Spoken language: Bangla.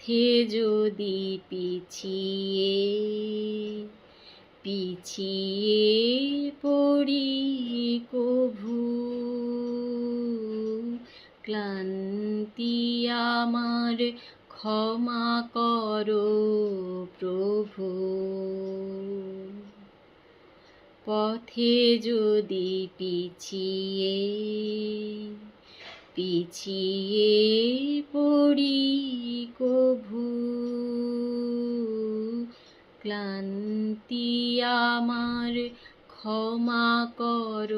পথে যদি পিছিয়ে পিছিয়ে পড়ি কভু, ক্লান্তি আমার ক্ষমা করো প্রভু। পথে যদি পিছিয়ে পিছিয়ে পড়ি কভু, ক্লান্তি আমার ক্ষমা করো